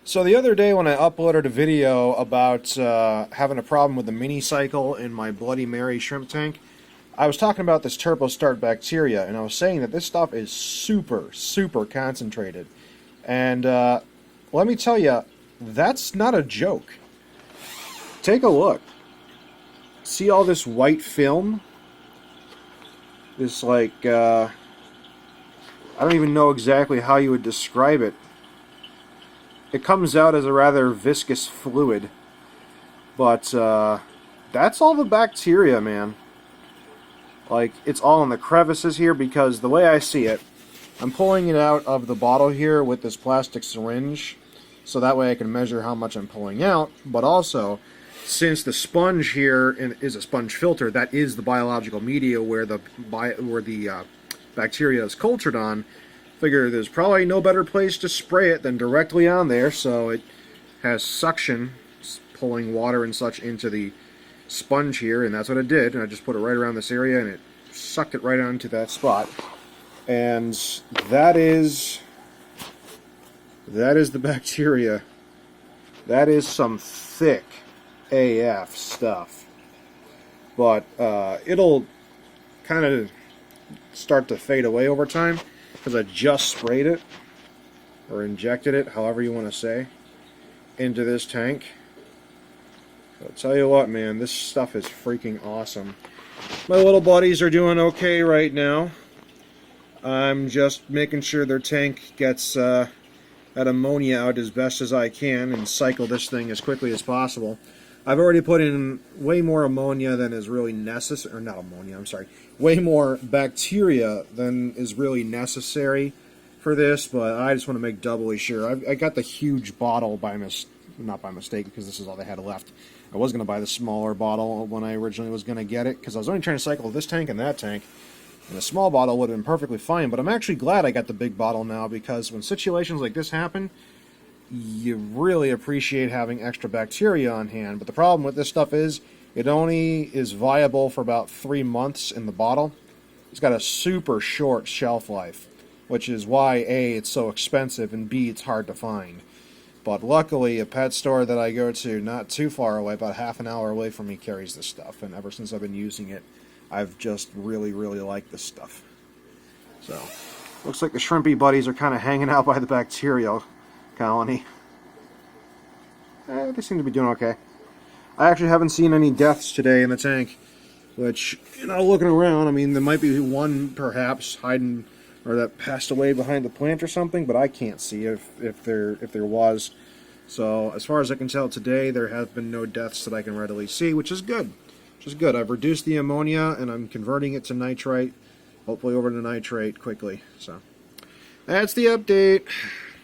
So the other day when I uploaded a video about having a problem with the mini cycle in my Bloody Mary shrimp tank, I was talking about this turbo start bacteria, and I was saying that this stuff is super, super concentrated. And let me tell you, that's not a joke. Take a look. See all this white film? This I don't even know exactly how you would describe it. It comes out as a rather viscous fluid, but that's all the bacteria, man. Like, it's all in the crevices here, because the way I see it, I'm pulling it out of the bottle here with this plastic syringe, so that way I can measure how much I'm pulling out, but also, since the sponge here is a sponge filter, that is the biological media where the bacteria is cultured on. Figure there's probably no better place to spray it than directly on there, so it has suction, pulling water and such into the sponge here, and that's what it did. And I just put it right around this area, and it sucked it right onto that spot. And that is the bacteria. That is some thick AF stuff. But it'll kind of start to fade away over time, because I just sprayed it, or injected it, however you want to say, into this tank. So I'll tell you what, man, this stuff is freaking awesome. My little buddies are doing okay right now. I'm just making sure their tank gets that ammonia out as best as I can and cycle this thing as quickly as possible. I've already put in way more ammonia than is really necessary, or not ammonia, I'm sorry, way more bacteria than is really necessary for this, but I just want to make doubly sure. I got the huge bottle not by mistake, because this is all they had left. I was going to buy the smaller bottle when I originally was going to get it, because I was only trying to cycle this tank and that tank, and a small bottle would have been perfectly fine, but I'm actually glad I got the big bottle now, because when situations like this happen, you really appreciate having extra bacteria on hand. But the problem with this stuff is it only is viable for about 3 months in the bottle. It's got a super short shelf life, which is why A, it's so expensive, and B, it's hard to find. But luckily, a pet store that I go to not too far away, about half an hour away from me, carries this stuff, and ever since I've been using it, I've just really, really liked this stuff. So, looks like the shrimpy buddies are kind of hanging out by the bacteria colony. They seem to be doing okay. I actually haven't seen any deaths today in the tank, which, looking around, I mean, there might be one perhaps hiding, or that passed away behind the plant or something, but I can't see if there was. So as far as I can tell today, there have been no deaths that I can readily see, which is good. I've reduced the ammonia, and I'm converting it to nitrite, hopefully over to nitrate quickly. So that's the update.